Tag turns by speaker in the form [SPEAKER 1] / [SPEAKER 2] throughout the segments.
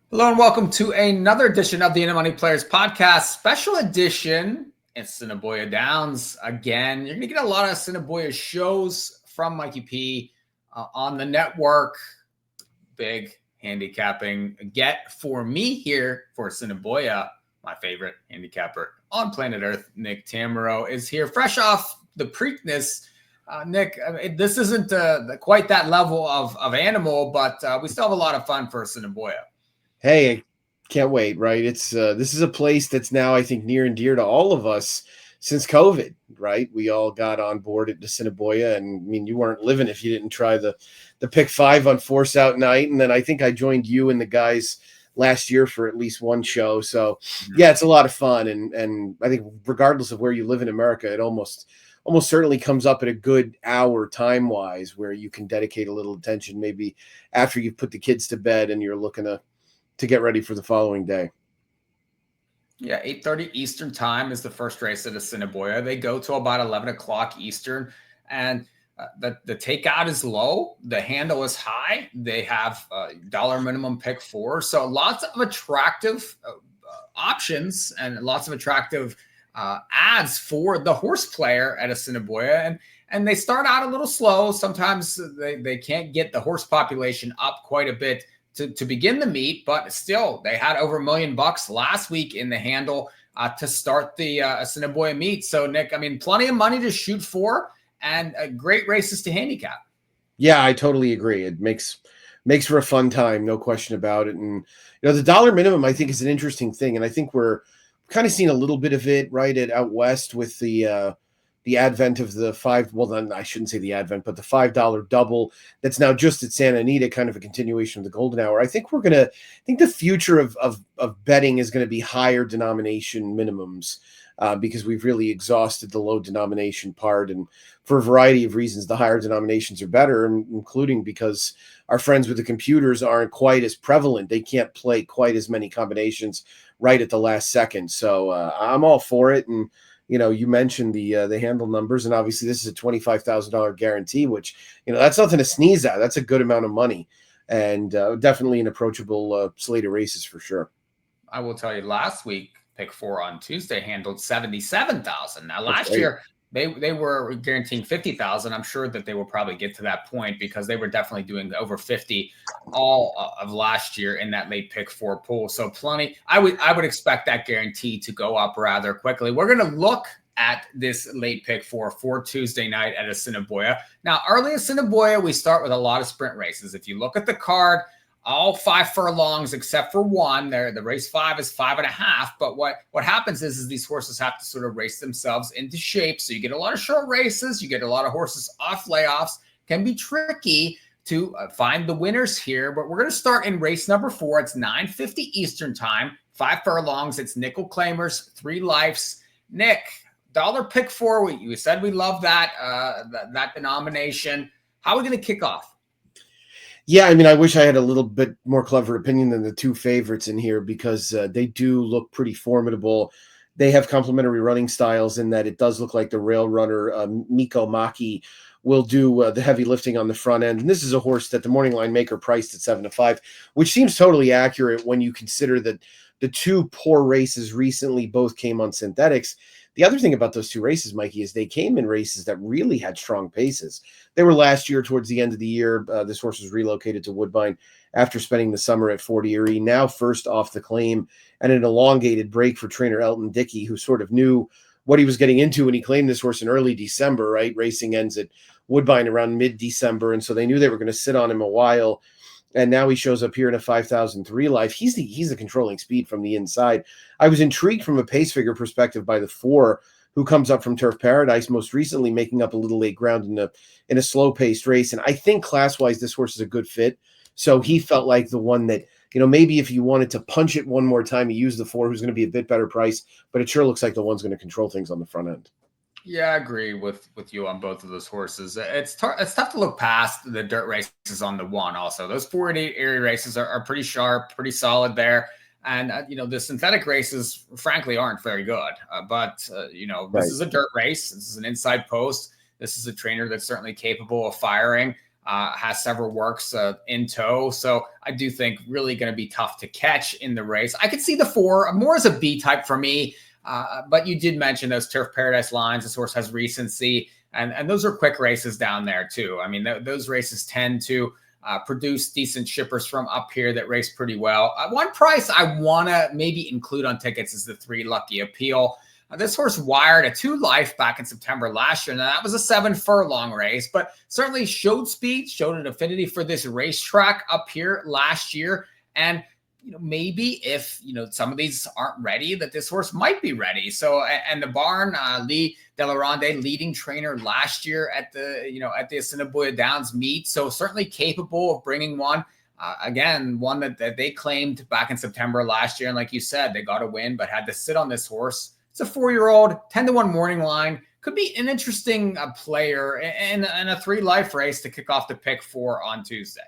[SPEAKER 1] Hello and welcome to another edition of the In Money Players Podcast, special edition in Assiniboia Downs. Again, you're going to get a lot of Assiniboia shows from Mikey P on the network. Big handicapping get for me here for Assiniboia. My favorite handicapper on planet Earth, Nick Tammaro, is here fresh off the Preakness. Nick, this isn't quite that level of animal, but we still have a lot of fun for Assiniboia.
[SPEAKER 2] Hey, I can't wait, right? It's this is a place that's now, I think, near and dear to all of us since COVID, right? We all got on board at Assiniboia, and I mean, you weren't living if you didn't try the pick five on Force Out Night, and then I think I joined you and the guys last year for at least one show. So yeah, it's a lot of fun, and I think regardless of where you live in America, it almost certainly comes up at a good hour time wise where you can dedicate a little attention, maybe after you've put the kids to bed and you're looking to get ready for the following day.
[SPEAKER 1] Yeah, 8:30 Eastern time is the first race at Assiniboia. They go to about 11 o'clock Eastern, and the takeout is low. The handle is high. They have dollar minimum pick four. So lots of attractive options and lots of attractive ads for the horse player at Assiniboia. And they start out a little slow. Sometimes they can't get the horse population up quite a bit to begin the meet, but still they had over $1 million last week in the handle to start the Assiniboia meet. So Nick, I mean, plenty of money to shoot for and great races to handicap.
[SPEAKER 2] Yeah, I totally agree. It makes for a fun time, no question about it. And the dollar minimum I think is an interesting thing, and I think we're kind of seeing a little bit of it right at out west with the advent of the five. Well, then I shouldn't say the advent, but the $5 double that's now just at Santa Anita, kind of a continuation of the golden hour. I think the future of betting is going to be higher denomination minimums because we've really exhausted the low denomination part. And for a variety of reasons, the higher denominations are better, including because our friends with the computers aren't quite as prevalent. They can't play quite as many combinations right at the last second. So I'm all for it. And you mentioned the handle numbers, and obviously this is a $25,000 guarantee, which that's nothing to sneeze at. That's a good amount of money, and definitely an approachable slate of races for sure.
[SPEAKER 1] I will tell you, last week pick four on Tuesday handled 77,000. Now last year they were guaranteeing 50,000. I'm sure that they will probably get to that point because they were definitely doing over 50 all of last year in that late pick four pool. So plenty. I would expect that guarantee to go up rather quickly. We're going to look at this late pick for Tuesday night at Assiniboia. Now, early Assiniboia, we start with a lot of sprint races. If you look at the card, all 5 furlongs except for one. The race 5 is 5.5. But what happens is these horses have to sort of race themselves into shape. So you get a lot of short races. You get a lot of horses off layoffs. Can be tricky to find the winners here. But we're going to start in race number 4. It's 9:50 Eastern time. 5 furlongs. It's nickel claimers, 3 lives. Nick, dollar pick 4. You said we love that denomination. How are we going to kick off?
[SPEAKER 2] Yeah, I mean, I wish I had a little bit more clever opinion than the 2 favorites in here because they do look pretty formidable. They have complementary running styles in that it does look like the rail runner, Mikee, will do the heavy lifting on the front end. And this is a horse that the morning line maker priced at 7-5, which seems totally accurate when you consider that the 2 poor races recently both came on synthetics. The other thing about those 2 races, Mikey, is they came in races that really had strong paces. They were last year towards the end of the year. This horse was relocated to Woodbine after spending the summer at Fort Erie, now first off the claim, and an elongated break for trainer Elton Dickey, who sort of knew what he was getting into when he claimed this horse in early December, right? Racing ends at Woodbine around mid-December, and so they knew they were going to sit on him a while. And now he shows up here in a 5,003 life. He's the controlling speed from the inside. I was intrigued from a pace figure perspective by the 4, who comes up from Turf Paradise, most recently making up a little late ground in a slow-paced race. And I think class-wise, this horse is a good fit. So he felt like the one that, maybe if you wanted to punch it one more time, you use the 4, who's going to be a bit better price. But it sure looks like the one's going to control things on the front end.
[SPEAKER 1] Yeah, I agree with you on both of those horses. It's tough to look past the dirt races on the 1 also. Those 4-8 area races are pretty sharp, pretty solid there. And, the synthetic races, frankly, aren't very good. But this is a dirt race. This is an inside post. This is a trainer that's certainly capable of firing. has several works in tow. So I do think really going to be tough to catch in the race. I could see the 4 more as a B type for me. But you did mention those Turf Paradise lines. This horse has recency, and those are quick races down there too. I mean, those races tend to produce decent shippers from up here that race pretty well. One price I want to maybe include on tickets is the 3 Lucky Appeal. This horse wired a 2 life back in September last year. Now, that was a 7 furlong race, but certainly showed speed, showed an affinity for this racetrack up here last year. And, maybe if, some of these aren't ready, that this horse might be ready. So, and the barn, Lee Delarande, leading trainer last year at the Assiniboia Downs meet. So certainly capable of bringing one. Again, one that they claimed back in September last year. And like you said, they got a win, but had to sit on this horse. It's a 4-year-old, 10-1 morning line. Could be an interesting player in a 3 life race to kick off the pick 4 on Tuesday.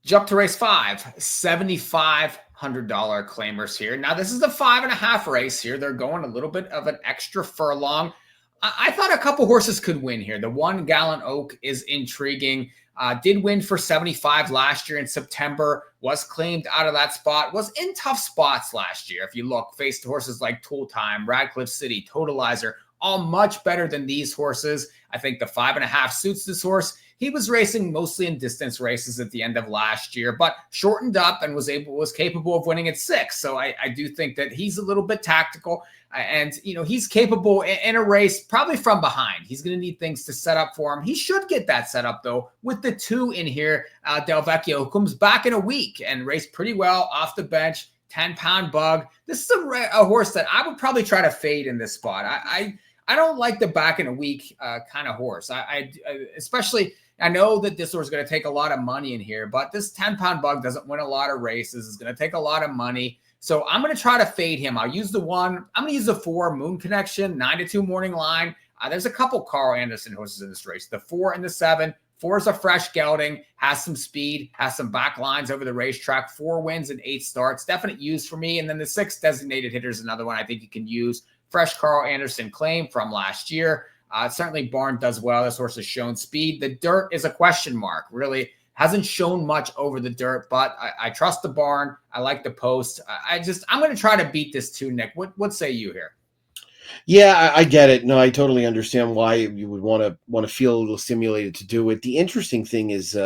[SPEAKER 1] Jump to race 5, $7,500 claimers here. Now, this is the 5.5 race here. They're going a little bit of an extra furlong. I thought a couple horses could win here. The 1 Gallant Oak is intriguing. Did win for 75 last year in September, was claimed out of that spot, was in tough spots last year. If you look, faced horses like Tool Time, Radcliffe City, Totalizer, all much better than these horses. I think the 5.5 suits this horse. He was racing mostly in distance races at the end of last year, but shortened up and was capable of winning at 6. So I do think that he's a little bit tactical, and he's capable in a race probably from behind. He's going to need things to set up for him. He should get that set up though with the 2 in here, Del Vecchio, who comes back in a week and raced pretty well off the bench. 10-pound bug. This is a horse that I would probably try to fade in this spot. I don't like the back in a week kind of horse. Especially. I know that this horse is going to take a lot of money in here, but this 10-pound bug doesn't win a lot of races. It's going to take a lot of money. So I'm going to try to fade him. I'll use the 1. I'm going to use the 4 Moon Connection, 9-2 morning line. There's a couple Carl Anderson horses in this race. The 4 and the 7. 4 is a fresh gelding, has some speed, has some back lines over the racetrack. 4 wins and 8 starts. Definite use for me. And then the 6 Designated Hitter is another one I think you can use. Fresh Carl Anderson claim from last year. Certainly Barn does well. This horse has shown speed. The dirt is a question mark. Really hasn't shown much over the dirt, but I trust the Barn. I like the post. I'm going to try to beat this too, Nick. What say you here?
[SPEAKER 2] Yeah, I get it. No, I totally understand why you would want to feel a little stimulated to do it. The interesting thing is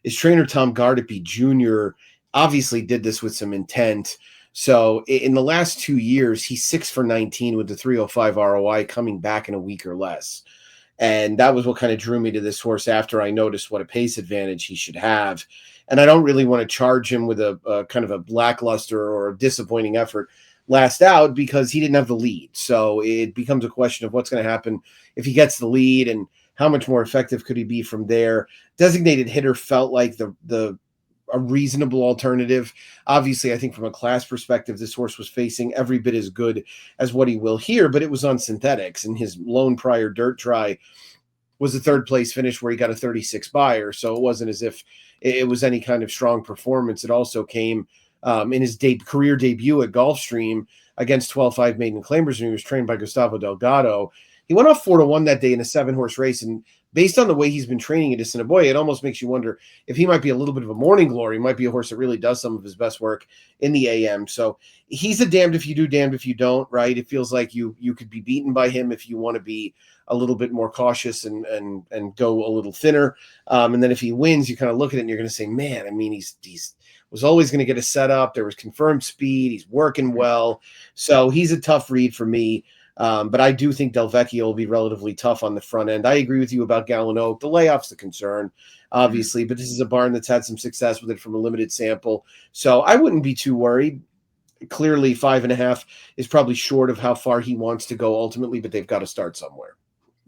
[SPEAKER 2] trainer Tom Gardapi Jr. obviously did this with some intent. So in the last 2 years, he's 6 for 19 with the 305 ROI coming back in a week or less. And that was what kind of drew me to this horse after I noticed what a pace advantage he should have. And I don't really want to charge him with a kind of a lackluster or a disappointing effort last out because he didn't have the lead. So it becomes a question of what's going to happen if he gets the lead and how much more effective could he be from there. Designated Hitter felt like a reasonable alternative. Obviously, I think from a class perspective, this horse was facing every bit as good as what he will here, but it was on synthetics, and his lone prior dirt try was a 3rd place finish where he got a 36 buyer. So it wasn't as if it was any kind of strong performance. It also came in his career debut at Gulfstream against 12-5 maiden claimers, and he was trained by Gustavo Delgado. He went off 4-1 that day in a 7-horse race, and based on the way he's been training at Assiniboia, it almost makes you wonder if he might be a little bit of a morning glory. He might be a horse that really does some of his best work in the AM. So he's a damned if you do, damned if you don't, right? It feels like you could be beaten by him if you want to be a little bit more cautious and go a little thinner. And then if he wins, you kind of look at it and you're going to say, man, I mean, he's was always going to get a setup. There was confirmed speed. He's working well. So he's a tough read for me. But I do think Del Vecchio will be relatively tough on the front end. I agree with you about Gallant Oak. The layoff's the concern, obviously, but this is a barn that's had some success with it from a limited sample. So I wouldn't be too worried. Clearly, 5.5 is probably short of how far he wants to go ultimately, but they've got to start somewhere.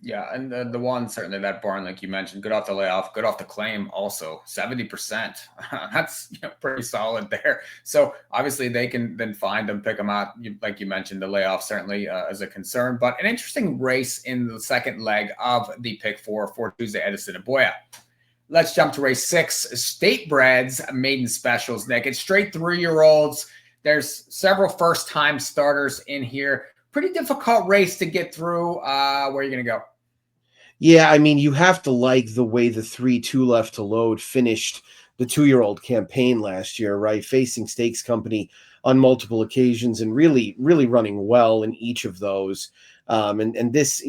[SPEAKER 1] Yeah, and the one, certainly that barn, like you mentioned, good off the layoff, good off the claim also, 70%. That's pretty solid there. So obviously they can then find them, pick them out. Like you mentioned, the layoff certainly is a concern, but an interesting race in the second leg of the pick for Tuesday at Assiniboia. Let's jump to race 6, Statebreds Maiden Specials, Nick. It's straight 3-year-olds. There's several first-time starters in here. Pretty difficult race to get through. Where are you going to go?
[SPEAKER 2] Yeah, I mean, you have to like the way the 3-2 left to load finished the 2-year-old campaign last year, right? Facing Stakes Company on multiple occasions and really, really running well in each of those. And this,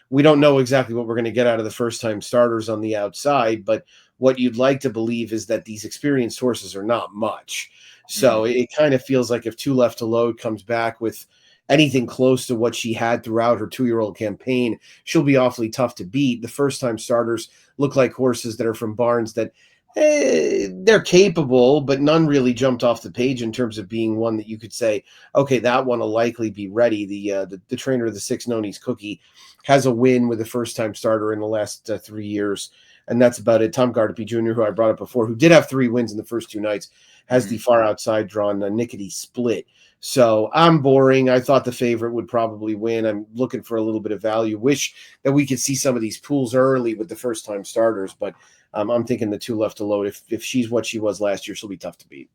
[SPEAKER 2] we don't know exactly what we're going to get out of the first time starters on the outside, but what you'd like to believe is that these experienced horses are not much. So
[SPEAKER 1] Mhm.
[SPEAKER 2] it kind of feels like if 2 left to load comes back with anything close to what she had throughout her 2-year-old campaign, she'll be awfully tough to beat. The first time starters look like horses that are from barns that they're capable, but none really jumped off the page in terms of being one that you could say, okay, that one will likely be ready. The trainer of the Six Nonies Cookie has a win with a first time starter in the last 3 years. And that's about it. Tom Gardapi Jr., who I brought up before, who did have 3 wins in the first 2 nights, has the
[SPEAKER 1] Mhm.
[SPEAKER 2] far outside drawn Nickety Split. So I'm boring. I thought the favorite would probably win. I'm looking for a little bit of value. Wish that we could see some of these pools early with the first time starters, but I'm thinking the 2 left to load. If she's what she was last year, she'll be tough to beat.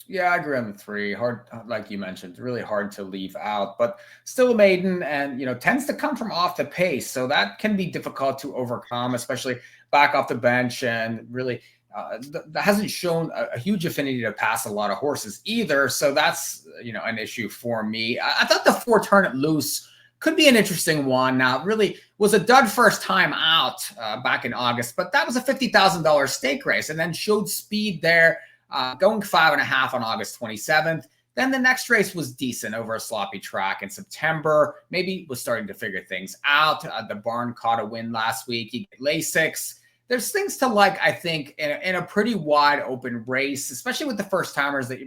[SPEAKER 1] Yeah, I agree on the three. Hard, like you mentioned, really hard to leave out, but still a maiden, and tends to come from off the pace, so that can be difficult to overcome, especially back off the bench, and really that hasn't shown a huge affinity to pass a lot of horses either. So that's an issue for me. I thought the 4 Turn It Loose could be an interesting one. Now, it really was a dud first time out back in August, but that was a $50,000 stake race, and then showed speed there going 5.5 on August 27th. Then the next race was decent over a sloppy track in September. Maybe was starting to figure things out. The barn caught a win last week. You get Lasix. There's things to like, I think, in a pretty wide open race, especially with the first timers that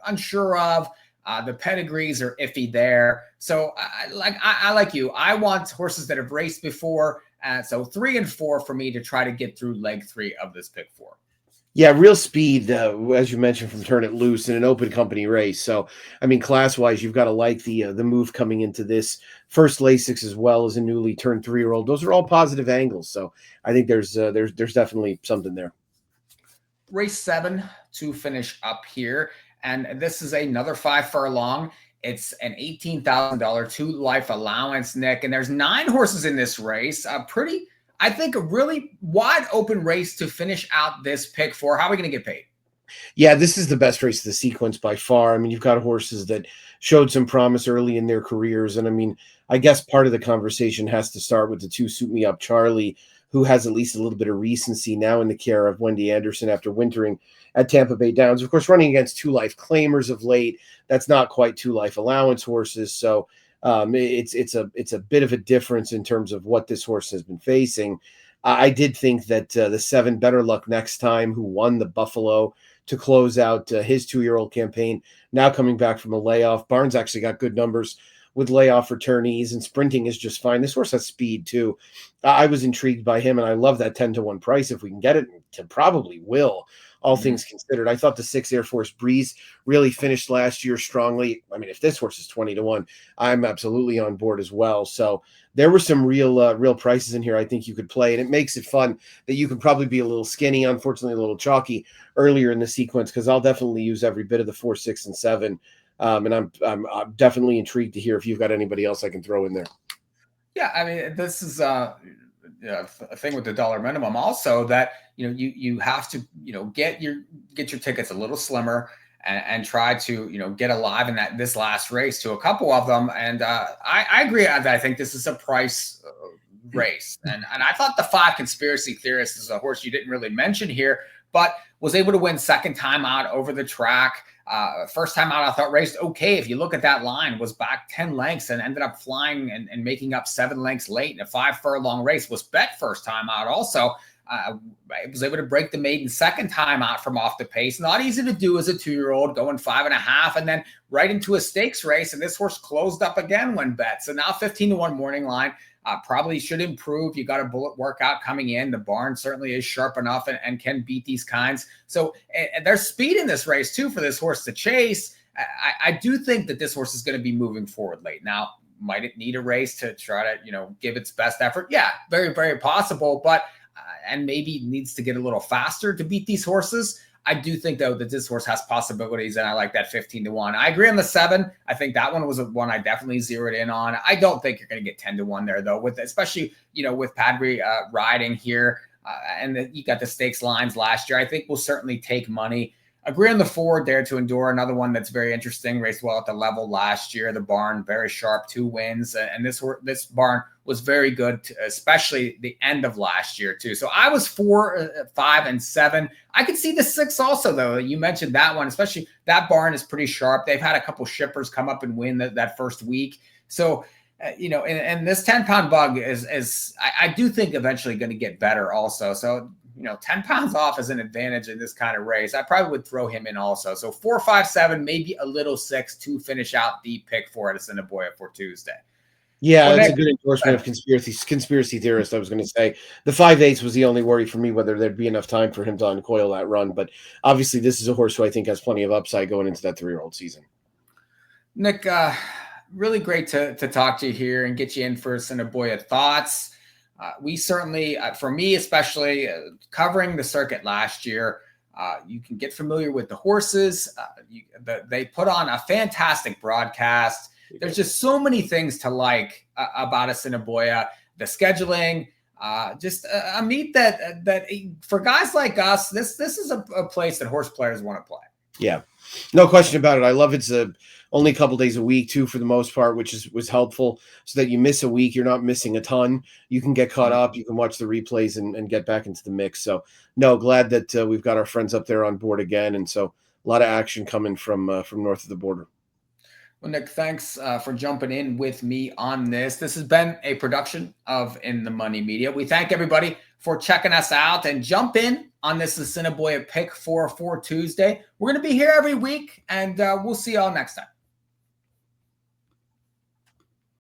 [SPEAKER 1] unsure of. The pedigrees are iffy there. So I like you. I want horses that have raced before. So 3 and 4 for me to try to get through leg 3 of this pick 4.
[SPEAKER 2] Yeah, real speed, as you mentioned, from Turn It Loose in an open company race. So, I mean, class wise, you've got to like the move coming into this first Lasix as well as a newly turned 3-year-old. Those are all positive angles. So, I think there's definitely something there.
[SPEAKER 1] Race 7 to finish up here. And this is another 5 furlong. It's an $18,000 2 life allowance, Nick. And there's 9 horses in this race. I think, a really wide open race to finish out this pick 4. How are we going to get paid?
[SPEAKER 2] Yeah, this is the best race of the sequence by far. I mean, you've got horses that showed some promise early in their careers. And I mean, I guess part of the conversation has to start with the 2 Suit Me Up Charlie, who has at least a little bit of recency now in the care of Wendy Anderson after wintering at Tampa Bay Downs. Of course, running against 2 life claimers of late. That's not quite 2 life allowance horses. So it's a bit of a difference in terms of what this horse has been facing. I did think that the 7 Better Luck Next Time, who won the Buffalo to close out his 2-year-old campaign, now coming back from a layoff. Barnes actually got good numbers with layoff returnees, and sprinting is just fine. This horse has speed too. I was intrigued by him, and I love that 10-1 price. If we can get it, to probably will, all
[SPEAKER 1] Mhm.
[SPEAKER 2] things considered. I thought the 6 Air Force Breeze really finished last year strongly. I mean, if this horse is 20-1, I'm absolutely on board as well. So there were some real prices in here I think you could play, and it makes it fun that you can probably be a little skinny, unfortunately a little chalky earlier in the sequence, because I'll definitely use every bit of the 4, 6, and 7. And I'm definitely intrigued to hear if you've got anybody else I can throw in there.
[SPEAKER 1] Yeah, I mean, this is a thing with the dollar minimum. Also, that you have to get your tickets a little slimmer, and try to get alive in this last race to a couple of them. And I agree that I think this is a price race. And I thought the 5 Conspiracy Theorists is a horse you didn't really mention here, but was able to win second time out over the track. First time out, I thought raced okay. If you look at that line, was back 10 lengths and ended up flying and making up 7 lengths late in a 5 furlong race. Was bet first time out also. Was able to break the maiden second time out from off the pace. Not easy to do as a 2-year-old, going 5.5 and then right into a stakes race. And this horse closed up again when bet. So now 15-1 morning line. Probably should improve. You got a bullet workout coming in. The barn certainly is sharp enough and can beat these kinds. So and there's speed in this race too for this horse to chase. I do think that this horse is going to be moving forward late. Now, might it need a race to try to give its best effort? Yeah, very, very possible. But and maybe needs to get a little faster to beat these horses. I do think, though, that this horse has possibilities, and I like that 15-1. I agree on the 7. I think that one was one I definitely zeroed in on. I don't think you're going to get 10-1 there, though, with especially, with Padre riding here, and you got the stakes lines last year. I think we'll certainly take money. Agree on the 4, Dare to Endure, another one that's very interesting. Raced well at the level last year. The barn, very sharp, 2 wins. And this barn was very good, especially the end of last year, too. So I was 4, 5, and 7. I could see the 6 also, though. You mentioned that one, especially that barn is pretty sharp. They've had a couple shippers come up and win that first week. So, and this 10-pound bug is I do think eventually going to get better also. So, 10 pounds off is an advantage in this kind of race. I probably would throw him in also. So 4, 5, 7, maybe a little 6 to finish out the pick for at Assiniboia for Tuesday.
[SPEAKER 2] Yeah, that's a good endorsement of conspiracy theorist. I was going to say the 5/8 was the only worry for me, whether there'd be enough time for him to uncoil that run. But obviously, this is a horse who I think has plenty of upside going into that 3-year-old season.
[SPEAKER 1] Nick, really great to talk to you here and get you in for Assiniboia thoughts. We certainly, for me especially, covering the circuit last year, you can get familiar with the horses. They put on a fantastic broadcast. There's just so many things to like about Assiniboia. The scheduling, just a meet that for guys like us, this is a place that horse players want to play.
[SPEAKER 2] Yeah, no question about it. I love it's only a couple days a week too, for the most part, which was helpful, so that you miss a week, you're not missing a ton. You can get caught up, you can watch the replays and get back into the mix. So no, glad that we've got our friends up there on board again. And so a lot of action coming from north of the border.
[SPEAKER 1] Well, Nick, thanks for jumping in with me on this. This has been a production of In the Money Media. We thank everybody for checking us out, and jump in on this Assiniboia pick for Tuesday. We're going to be here every week, and we'll see y'all next time.